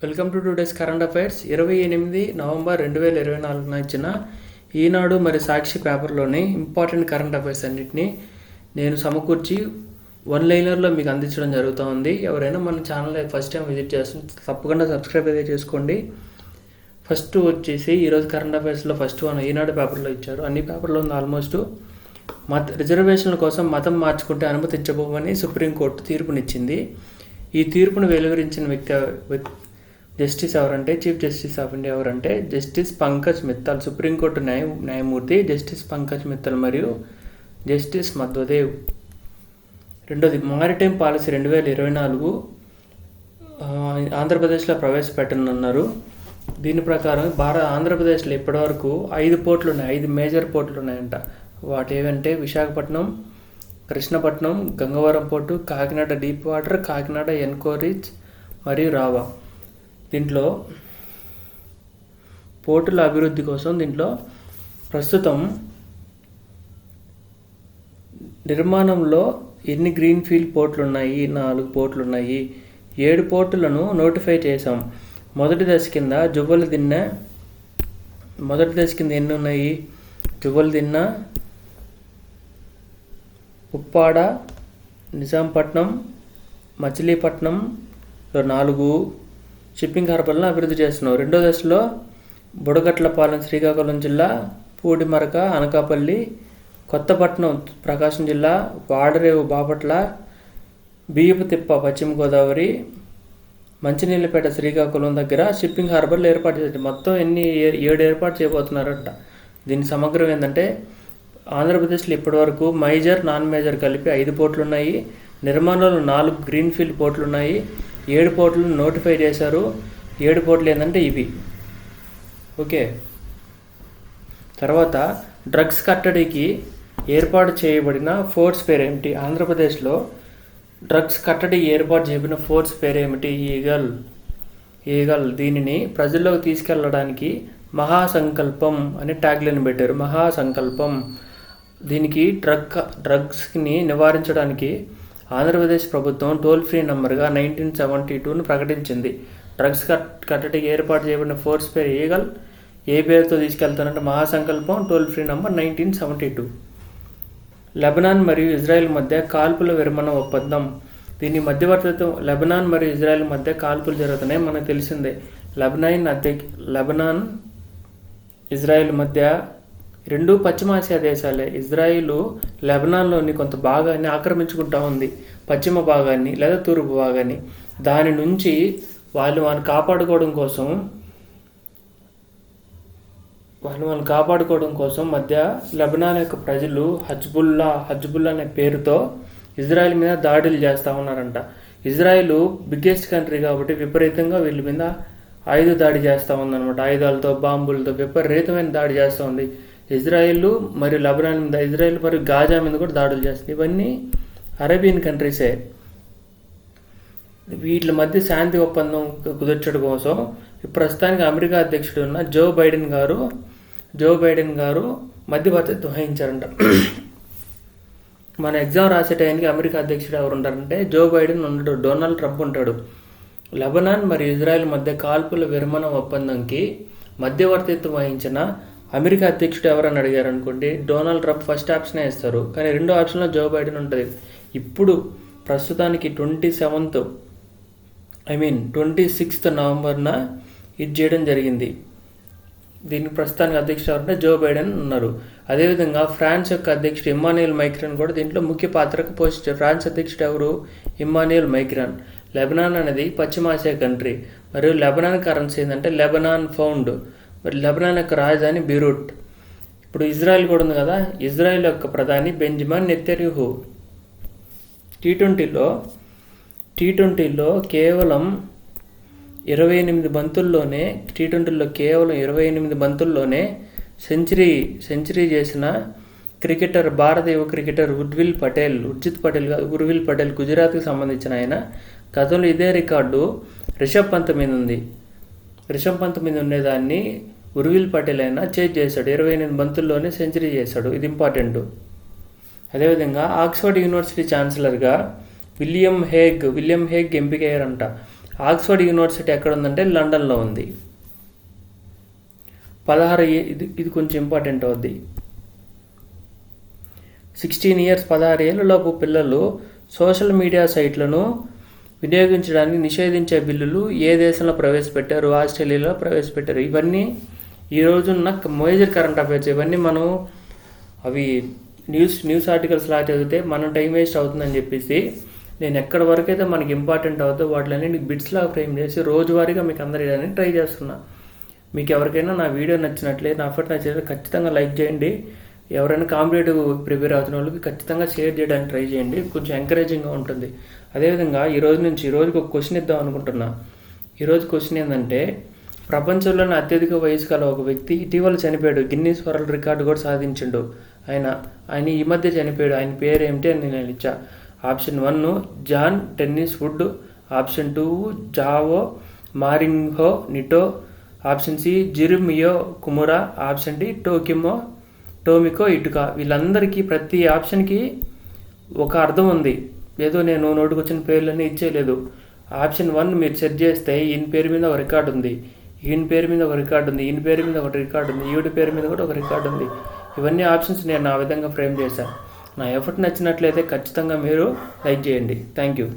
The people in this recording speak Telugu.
Welcome to today's current affairs 28 November 2024 ఇచ్చిన ఈనాడు మరియు సాక్షి పేపర్లోని ఇంపార్టెంట్ కరెంట్ అఫైర్స్ అన్నింటినీ నేను సమకూర్చి వన్ లైనర్లో మీకు అందించడం జరుగుతూ ఉంది. ఎవరైనా మన ఛానల్ ఫస్ట్ టైం విజిట్ చేస్తుంది తప్పకుండా సబ్స్క్రైబ్ అయితే చేసుకోండి. ఫస్ట్ వచ్చేసి ఈరోజు కరెంట్ అఫైర్స్లో ఫస్ట్ వన్ ఈనాడు పేపర్లో ఇచ్చారు. అన్ని పేపర్లో ఉంది ఆల్మోస్ట్. రిజర్వేషన్ల కోసం మతం మార్చుకుంటే అనుమతించబోమని సుప్రీంకోర్టు తీర్పునిచ్చింది. ఈ తీర్పును వెలువరించిన వ్యక్తి జస్టిస్ ఎవరంటే చీఫ్ జస్టిస్ ఆఫ్ ఇండియా ఎవరంటే జస్టిస్ పంకజ్ మిత్తల్. సుప్రీంకోర్టు న్యాయమూర్తి జస్టిస్ పంకజ్ మిత్తల్ మరియు జస్టిస్ మధ్వదేవ్. రెండోది మారిటైమ్ పాలసీ 2024 ఆంధ్రప్రదేశ్లో ప్రవేశపెట్టనున్నారు. దీని ప్రకారం ఆంధ్రప్రదేశ్లో ఇప్పటివరకు 5 పోర్టులు ఉన్నాయి, 5 మేజర్ పోర్టులు ఉన్నాయంట. వాటి ఏవంటే Visakhapatnam, Krishnapatnam, Gangavaram port, Kakinada deep water, Kakinada anchorage మరియు రావా. దీంట్లో పోర్టుల అభివృద్ధి కోసం దీంట్లో ప్రస్తుతం నిర్మాణంలో ఎన్ని గ్రీన్ఫీల్డ్ పోర్టులు ఉన్నాయి? 4 పోర్టులు ఉన్నాయి. 7 పోర్టులను నోటిఫై చేశాం. మొదటి దశ కింద ఎన్ని ఉన్నాయి? జువ్వలదిన్న, ఉప్పాడ, నిజాంపట్నం, మచిలీపట్నంలో 4 షిప్పింగ్ హార్బర్లను అభివృద్ధి చేస్తున్నాం. రెండో దశలో బుడగట్లపాలెం శ్రీకాకుళం జిల్లా, పూడిమరక అనకాపల్లి, కొత్తపట్నం ప్రకాశం జిల్లా, వాడరేవు బాపట్ల, బియ్యపుతిప్ప పశ్చిమ గోదావరి, మంచినీళ్ళపేట శ్రీకాకుళం దగ్గర షిప్పింగ్ హార్బర్లు ఏర్పాటు చేశారు. మొత్తం 7 ఏర్పాటు చేయబోతున్నారంట. దీని సమగ్రం ఏంటంటే ఆంధ్రప్రదేశ్లో ఇప్పటివరకు మేజర్ నాన్ మేజర్ కలిపి 5 పోర్టులు ఉన్నాయి. నిర్మాణంలో 4 గ్రీన్ఫీల్డ్ పోర్టులు ఉన్నాయి. 7 పోర్టులను నోటిఫై చేశారు. 7 పోర్టులు ఏంటంటే ఇవి. ఓకే, తర్వాత డ్రగ్స్ కట్టడికి ఏర్పాటు చేయబడిన ఫోర్స్ పేరేమిటి? ఆంధ్రప్రదేశ్లో డ్రగ్స్ కట్టడికి ఏర్పాటు చేయబడిన ఫోర్స్ పేరేమిటి? ఈగల్. దీనిని ప్రజల్లోకి తీసుకెళ్లడానికి మహాసంకల్పం అనే ట్యాగ్లైన్ పెట్టారు. మహాసంకల్పం. దీనికి డ్రగ్స్ని నివారించడానికి ఆంధ్రప్రదేశ్ ప్రభుత్వం టోల్ ఫ్రీ నంబర్గా 1972ను ప్రకటించింది. డ్రగ్స్ కట్టడికి ఏర్పాటు చేయబడిన ఫోర్స్ పేరు ఈగల్. ఏ పేరుతో తీసుకెళ్తారంటే మహాసంకల్పం, టోల్ ఫ్రీ నంబర్ 1972. లెబనాన్ మరియు ఇజ్రాయెల్ మధ్య కాల్పుల విరమణ ఒప్పందం. దీని మధ్యవర్తిత్వం లెబనాన్ మరియు ఇజ్రాయెల్ మధ్య కాల్పులు జరుగుతున్నాయి, మనకు తెలిసిందే. లెబనాన్ ఇజ్రాయెల్ మధ్య 2 పశ్చిమాసియా దేశాలే. ఇజ్రాయిల్ లెబనాన్లోని కొంత భాగాన్ని ఆక్రమించుకుంటా ఉంది, పశ్చిమ భాగాన్ని లేదా తూర్పు భాగాన్ని. దాని నుంచి వాళ్ళని కాపాడుకోవడం కోసం మధ్య లెబనాన్ యొక్క ప్రజలు హజ్బుల్లా అనే పేరుతో ఇజ్రాయెల్ మీద దాడులు చేస్తూ ఉన్నారంట. ఇజ్రాయిల్ బిగ్గెస్ట్ కంట్రీ కాబట్టి విపరీతంగా వీళ్ళ మీద దాడి చేస్తూ ఉందన్నమాట. ఆయుధాలతో, బాంబులతో విపరీతమైన దాడి చేస్తూ ఉంది. ఇజ్రాయిల్ మరియు లెబనాన్ మీద, ఇజ్రాయిల్ మరియు గాజా మీద కూడా దాడులు చేస్తుంది. ఇవన్నీ అరేబియన్ కంట్రీసే. వీటి మధ్య శాంతి ఒప్పందం కుదర్చడం కోసం ప్రస్తుతానికి అమెరికా అధ్యక్షుడు ఉన్న జో బైడెన్ గారు మధ్యవర్తిత్వం వహించారంట. మన ఎగ్జామ్ రాసే టైంకి అమెరికా అధ్యక్షుడు ఎవరు ఉంటారంటే జో బైడెన్ ఉండడు, డొనాల్డ్ ట్రంప్ ఉంటాడు. లెబనాన్ మరియు ఇజ్రాయెల్ మధ్య కాల్పుల విరమణ ఒప్పందంకి మధ్యవర్తిత్వం వహించిన అమెరికా అధ్యక్షుడు ఎవరని అడిగారు అనుకోండి, డొనాల్డ్ ట్రంప్ ఫస్ట్ ఆప్షనే ఇస్తారు. కానీ రెండో ఆప్షన్లో జో బైడెన్ ఉంటుంది. ఇప్పుడు ప్రస్తుతానికి 26th నవంబర్న ఇది చేయడం జరిగింది. దీనికి ప్రస్తుతానికి అధ్యక్షుడు ఎవరంటే జో బైడెన్ ఉన్నారు. అదేవిధంగా ఫ్రాన్స్ యొక్క అధ్యక్షుడు ఇమ్మాన్యుయల్ మైక్రాన్ కూడా దీంట్లో ముఖ్య పాత్రకు పోషించారు. ఫ్రాన్స్ అధ్యక్షుడు ఎవరు? ఇమ్మాన్యుయల్ మైక్రాన్. లెబనాన్ అనేది పశ్చిమాసియా కంట్రీ మరియు లెబనాన్ కరెన్సీ ఏంటంటే లెబనాన్ పౌండ్. మరి లెబనాన్ యొక్క రాజధాని బీరూట్. ఇప్పుడు ఇజ్రాయెల్ కూడా ఉంది కదా, ఇజ్రాయెల్ యొక్క ప్రధాని బెంజమిన్ నెతన్యాహు. టీ20లో కేవలం 28 బంతుల్లోనే సెంచరీ చేసిన క్రికెటర్, భారత యువ క్రికెటర్ ఉర్జిత్ పటేల్ గుజరాత్కి సంబంధించిన ఆయన. గతంలో ఇదే రికార్డు రిషబ్ పంత్ మీద ఉంది. రిషబ్ పంత్ మీద ఉండేదాన్ని ఉర్విల్ పటేల్ అయినా చేజ్ చేశాడు. 28 బంతుల్లోనే సెంచరీ చేశాడు. ఇది ఇంపార్టెంట్. అదేవిధంగా ఆక్స్ఫర్డ్ యూనివర్సిటీ ఛాన్సలర్గా విలియం హేగ్ ఎంపికయ్యారంట. ఆక్స్ఫర్డ్ యూనివర్సిటీ ఎక్కడ ఉందంటే లండన్లో ఉంది. 16 ఇది కొంచెం ఇంపార్టెంట్ అవుద్ది. 16 ఇయర్స్ 16 ఏళ్ళలోపు పిల్లలు సోషల్ మీడియా సైట్లను వినియోగించడాన్ని నిషేధించే బిల్లులు ఏ దేశంలో ప్రవేశపెట్టారు? ఆస్ట్రేలియాలో ప్రవేశపెట్టారు. ఇవన్నీ ఈరోజున్న మేజర్ కరెంట్ అఫైర్స్. ఇవన్నీ మనం అవి న్యూస్ ఆర్టికల్స్ లా చదివితే మనం టైం వేస్ట్ అవుతుందని చెప్పేసి నేను ఎక్కడి వరకు అయితే మనకి ఇంపార్టెంట్ అవుతుందో వాటిని బిట్స్లా ఫ్రేమ్ చేసి రోజువారీగా మీకు అందరికీ ట్రై చేస్తున్నా. మీకు ఎవరికైనా నా వీడియో నచ్చినట్లే, నా ఎఫర్ట్ నచ్చినట్లే ఖచ్చితంగా లైక్ చేయండి. ఎవరైనా కాంపిటేటివ్ ప్రిపేర్ అవుతున్న వాళ్ళకి ఖచ్చితంగా షేర్ చేయడానికి ట్రై చేయండి. కొంచెం ఎంకరేజింగ్గా ఉంటుంది. అదేవిధంగా ఈ రోజుకి ఒక క్వశ్చన్ ఇద్దాం అనుకుంటున్నా. ఈరోజు క్వశ్చన్ ఏంటంటే, ప్రపంచంలోనే అత్యధిక వయసు గల ఒక వ్యక్తి ఇటీవల చనిపోయాడు. గిన్నీస్ వరల్డ్ రికార్డు కూడా సాధించిండు. ఆయన ఈ మధ్య చనిపోయాడు. ఆయన పేరు ఏమిటి అని నేను ఇచ్చా. Option 1 John Tennis Wood, option 2 జావో మారింగ్హో నిటో, ఆప్షన్ సి జిర్మియో కుమురా, ఆప్షన్ డి టోమికో ఇటుక. వీళ్ళందరికీ ప్రతి ఆప్షన్కి ఒక అర్థం ఉంది. ఏదో నేను నోటికి వచ్చిన పేర్లన్నీ ఇచ్చేయలేదు. ఆప్షన్ 1 మీరు సెర్చ్ చేస్తే ఈయన పేరు మీద ఒక రికార్డు ఉంది, ఈయన పేరు మీద ఒక రికార్డు ఉంది, ఈయన పేరు మీద ఒక రికార్డు ఉంది, ఈవిడ పేరు మీద కూడా ఒక రికార్డు ఉంది. ఇవన్నీ ఆప్షన్స్ నేను ఆ విధంగా ఫ్రేమ్ చేశాను. నా ఎఫర్ట్ నచ్చినట్లయితే ఖచ్చితంగా మీరు లైక్ చేయండి. Thank you.